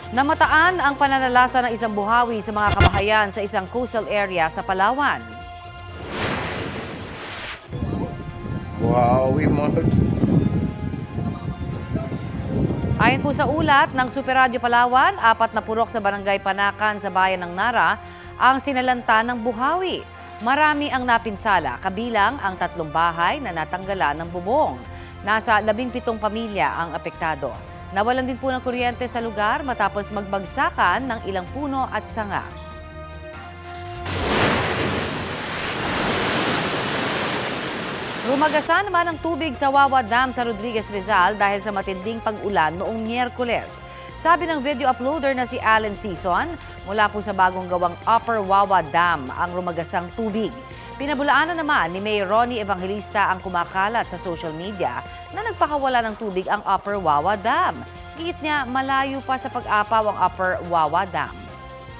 Namataan ang pananalasa ng isang buhawi sa mga kabahayan sa isang coastal area sa Palawan. Buhawi mode. Ayon po sa ulat ng Super Radio Palawan, 4 na purok sa Barangay Panakan sa bayan ng Nara ang sinalanta ng buhawi. Marami ang napinsala, kabilang ang 3 bahay na natanggalan ng bubong. Nasa 17 pamilya ang apektado. Nawalan din po ng kuryente sa lugar matapos magbagsakan ng ilang puno at sanga. Rumagasan naman ang tubig sa Wawa Dam sa Rodriguez, Rizal dahil sa matinding pag-ulan noong Miyerkules. Sabi ng video uploader na si Allen Season, mula po sa bagong gawang Upper Wawa Dam ang rumagasang tubig. Pinabulaanan naman ni Mayor Ronnie Evangelista ang kumakalat sa social media na nagpakawala ng tubig ang Upper Wawa Dam. Giit niya malayo pa sa pag-apaw ang Upper Wawa Dam.